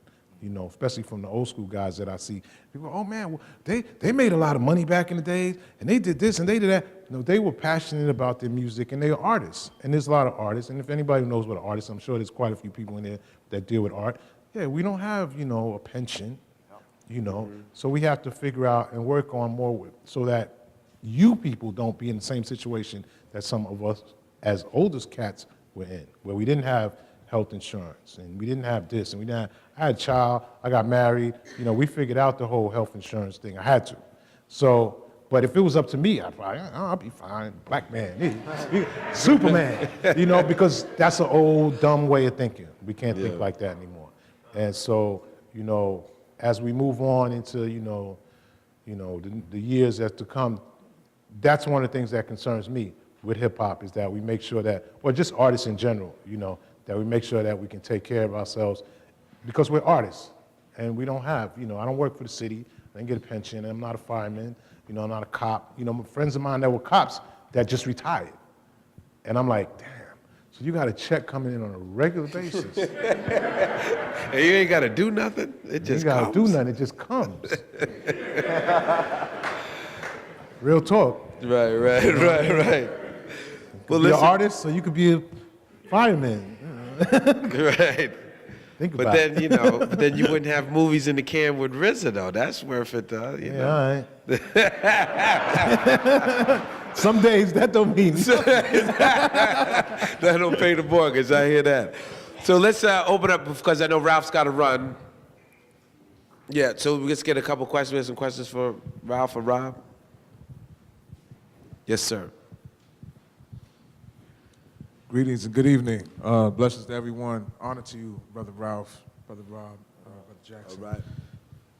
especially from the old school guys that I see. People, oh man, well, they made a lot of money back in the days, and they did this and they did that. They were passionate about their music, and they are artists. And there's a lot of artists, and if anybody knows what an artist, I'm sure there's quite a few people in there that deal with art. Yeah, we don't have, a pension, so we have to figure out and work on more so that you people don't be in the same situation that some of us as oldest cats were in, where we didn't have health insurance, and we didn't have this, and I had a child, I got married, we figured out the whole health insurance thing. I had to. So, but if it was up to me, I'll be fine, black man, Superman, because that's an old, dumb way of thinking. We can't think like that anymore. And so, as we move on into, the years that to come, that's one of the things that concerns me with hip hop, is that we make sure that, or just artists in general, that we make sure that we can take care of ourselves, because we're artists, and we don't have, I don't work for the city, I didn't get a pension, and I'm not a fireman, I'm not a cop. Friends of mine that were cops that just retired. And I'm like, damn, so you got a check coming in on a regular basis. And you ain't got to do nothing? It just You got to do nothing, it just comes. Real talk. Right. Well, Be an artist, so you could be a fireman. Right. Think But about it. then, but then you wouldn't have movies in the can with RZA, though. That's worth it, though. Yeah, all right. Some days that don't mean nothing. That don't pay the mortgage. I hear that. So let's open up, because I know Ralph's got to run. Yeah, so let's get a couple questions. We have some questions for Ralph or Rob. Yes, sir. Greetings and good evening. Blessings to everyone. Honor to you, Brother Ralph, Brother Rob, Brother Jackson.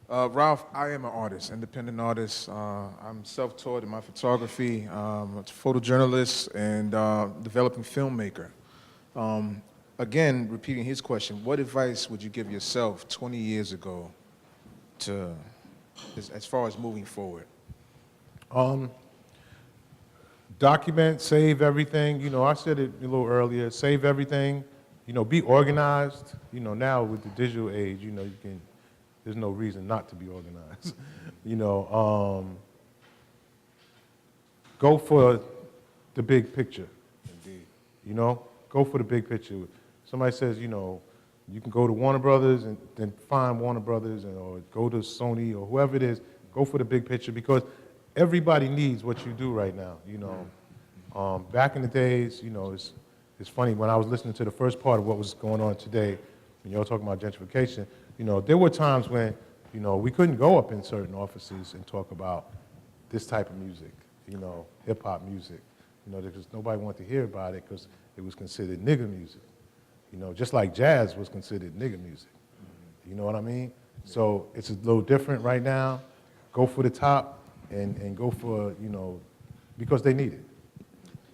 All right. Ralph, I am an artist, independent artist. I'm self-taught in my photography. I'm a photojournalist and developing filmmaker. Again, repeating his question, what advice would you give yourself 20 years ago as far as moving forward? Document, save everything. I said it a little earlier, save everything. Be organized. Now with the digital age, there's no reason not to be organized. Go for the big picture. Indeed. Go for the big picture. Somebody says, you can go to Warner Brothers and then find Warner Brothers, or go to Sony or whoever it is. Go for the big picture, because everybody needs what you do right now. Back in the days, it's funny, when I was listening to the first part of what was going on today, when you all talking about gentrification, there were times when, we couldn't go up in certain offices and talk about this type of music, hip hop music, because nobody wanted to hear about it because it was considered nigger music. Just like jazz was considered nigger music. You know what I mean? So it's a little different right now. Go for the top and go for, because they need it.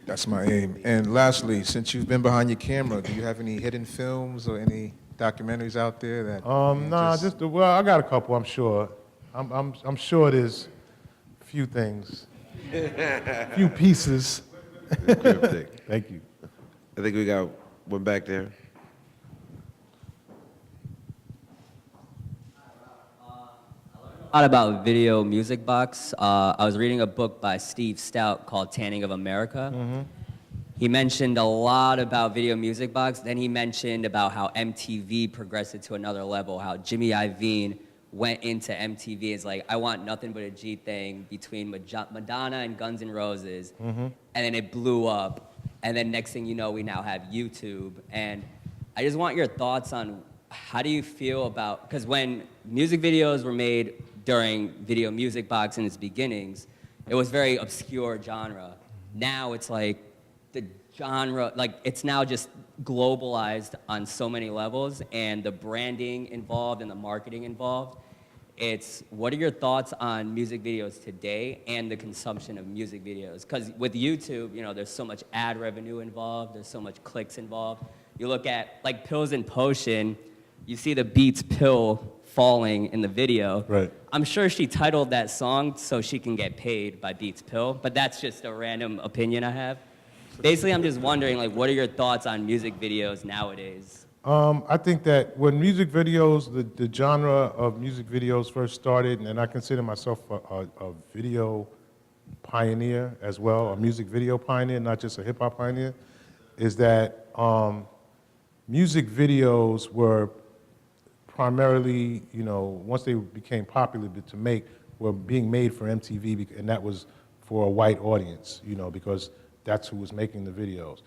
That's my aim. And lastly, since you've been behind your camera, do you have any hidden films or any documentaries out there that? Nah, well, I got a couple, I'm sure. I'm sure there's a few things, a few pieces. Cryptic. Thank you. I think we got one back there. A lot about Video Music Box. I was reading a book by Steve Stout called Tanning of America. He mentioned a lot about Video Music Box. Then he mentioned about how MTV progressed it to another level, how Jimmy Iovine went into MTV. It's like, I want nothing but a G thing between Madonna and Guns N' Roses. And then it blew up. And then next thing you know, we now have YouTube. And I just want your thoughts on how do you feel about, because when music videos were made during Video Music Box in its beginnings, it was very obscure genre. Now it's like the genre, like it's now just globalized on so many levels, and the branding involved and the marketing involved. What are your thoughts on music videos today and the consumption of music videos? Because with YouTube, there's so much ad revenue involved, there's so much clicks involved. You look at like Pills and Potion, you see the Beats pill falling in the video. Right. I'm sure she titled that song so she can get paid by Beats Pill, but that's just a random opinion I have. Basically, I'm just wondering, like, what are your thoughts on music videos nowadays? I think that when music videos, the genre of music videos first started, and I consider myself a video pioneer as well, a music video pioneer, not just a hip hop pioneer, is that music videos were primarily, once they became popular to make, were being made for MTV, and that was for a white audience, because that's who was making the videos.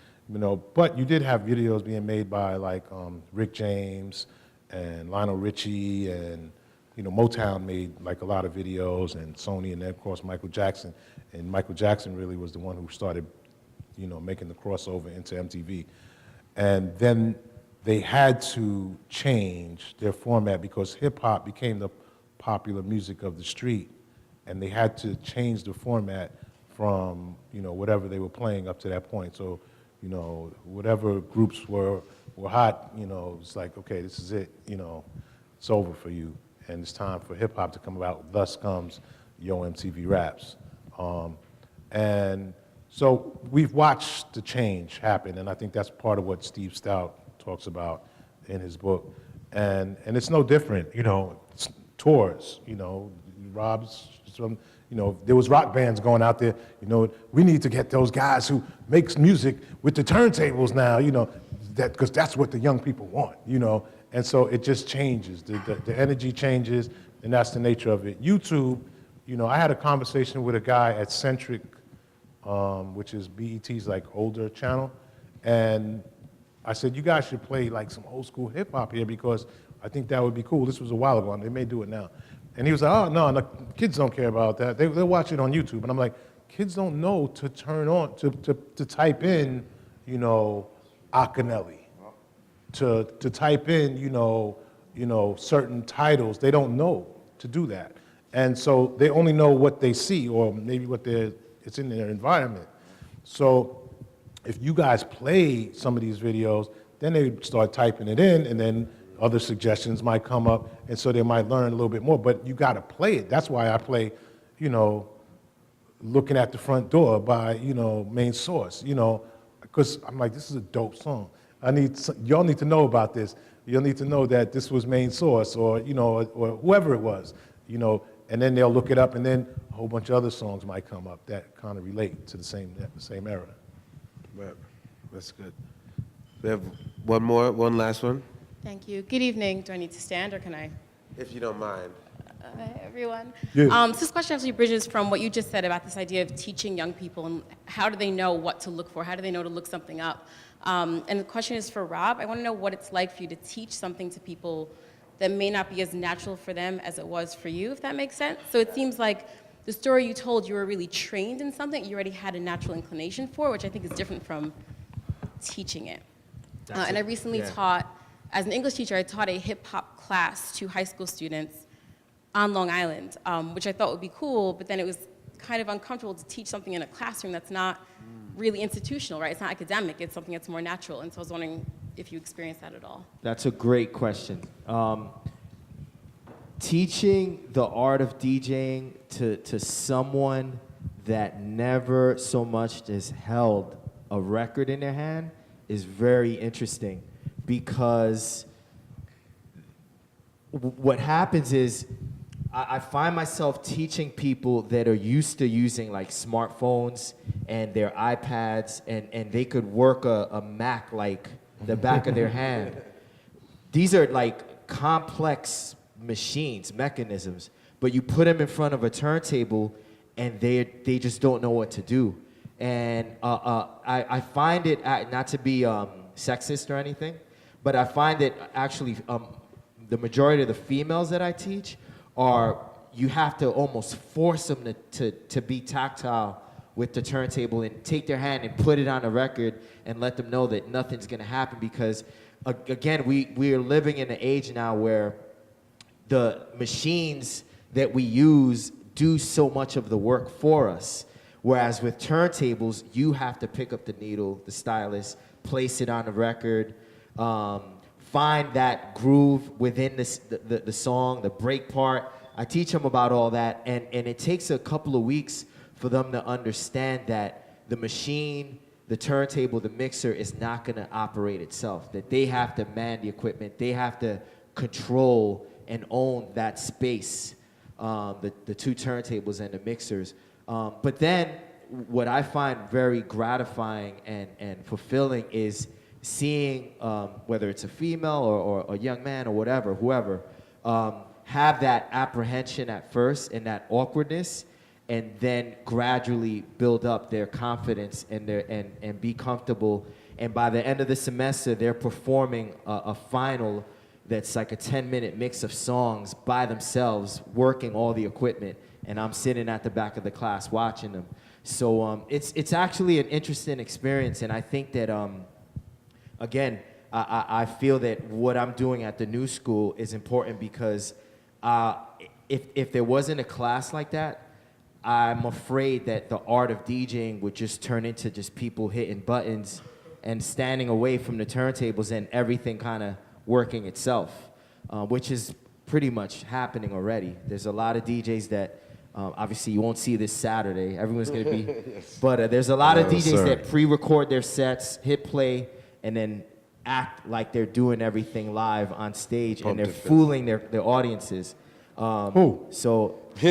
But you did have videos being made by like Rick James and Lionel Richie, and Motown made like a lot of videos, and Sony, and then of course Michael Jackson. And Michael Jackson really was the one who started, making the crossover into MTV. And then they had to change their format because hip hop became the popular music of the street, and they had to change the format from whatever they were playing up to that point. So whatever groups were hot, it's like, okay, this is it, it's over for you, and it's time for hip hop to come about. Thus comes Yo MTV Raps, and so we've watched the change happen, and I think that's part of what Steve Stout talks about in his book, and it's no different, it's tours, Rob's from, there was rock bands going out there, we need to get those guys who makes music with the turntables now, because that's what the young people want, and so it just changes, the energy changes, and that's the nature of it. YouTube, I had a conversation with a guy at Centric, which is BET's like older channel, and I said, you guys should play like some old school hip hop here because I think that would be cool. This was a while ago, and they may do it now. And he was like, oh, no, kids don't care about that. They'll watch it on YouTube. And I'm like, kids don't know to turn on, to type in, Akinelli, to type in, certain titles. They don't know to do that. And so they only know what they see or maybe it's in their environment. So if you guys play some of these videos, then they start typing it in, and then other suggestions might come up, and so they might learn a little bit more, but you gotta play it. That's why I play, Looking at the Front Door by, Main Source, because I'm like, this is a dope song. Y'all need to know about this. You'll need to know that this was Main Source or whoever it was, and then they'll look it up, and then a whole bunch of other songs might come up that kind of relate to the same era. Right. That's good. We have one last one, Thank you. Good evening. Do I need to stand or can I? if you don't mind. Hi, everyone. Yeah. So this question actually bridges from what you just said about this idea of teaching young people and how do they know what to look for? How do they know to look something up? And the question is for Rob. I want to know what it's like for you to teach something to people that may not be as natural for them as it was for you, if that makes sense. So it seems like the story you told, you were really trained in something you already had a natural inclination for, which I think is different from teaching it. And I recently taught, as an English teacher, I taught a hip hop class to high school students on Long Island, which I thought would be cool, but then it was kind of uncomfortable to teach something in a classroom that's not really institutional, right? It's not academic, it's something that's more natural. And so I was wondering if you experienced that at all. That's a great question. Teaching the art of DJing to someone that never so much as held a record in their hand is very interesting, because what happens is I find myself teaching people that are used to using like smartphones and their iPads, and they could work a Mac like the back of their hand. These are like complex machines, mechanisms, but you put them in front of a turntable and they just don't know what to do. And I find it, not to be sexist or anything, but I find that actually the majority of the females that I teach are, you have to almost force them to be tactile with the turntable and take their hand and put it on a record and let them know that nothing's gonna happen, because again, we are living in an age now where the machines that we use do so much of the work for us. Whereas with turntables, you have to pick up the needle, the stylus, place it on a record, find that groove within the song, the break part. I teach them about all that, and it takes a couple of weeks for them to understand that the machine, the turntable, the mixer is not gonna operate itself, that they have to man the equipment, they have to control and own that space, the two turntables and the mixers. But then what I find very gratifying and fulfilling is seeing, whether it's a female or a young man or whatever, whoever, have that apprehension at first and that awkwardness, and then gradually build up their confidence and be comfortable. And by the end of the semester, they're performing a final that's like a 10-minute mix of songs by themselves, working all the equipment, and I'm sitting at the back of the class watching them. So it's actually an interesting experience, and I think that, again, I feel that what I'm doing at the new school is important, because if there wasn't a class like that, I'm afraid that the art of DJing would just turn into just people hitting buttons and standing away from the turntables and everything kind of working itself, which is pretty much happening already. There's a lot of DJs that, obviously you won't see this Saturday, everyone's gonna be, yes. But there's a lot of DJs that pre-record their sets, hit play, and then act like they're doing everything live on stage, and they're fooling their audiences. Who? So, I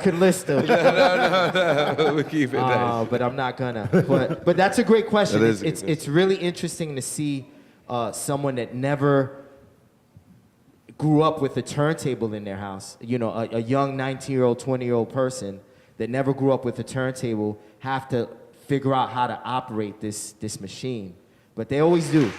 could list them. No, we keep it nice. But I'm not gonna. But that's a great question. It is It's really interesting to see someone that never grew up with a turntable in their house. You know, a young 19-year-old, 20-year-old person that never grew up with a turntable have to figure out how to operate this machine. But they always do.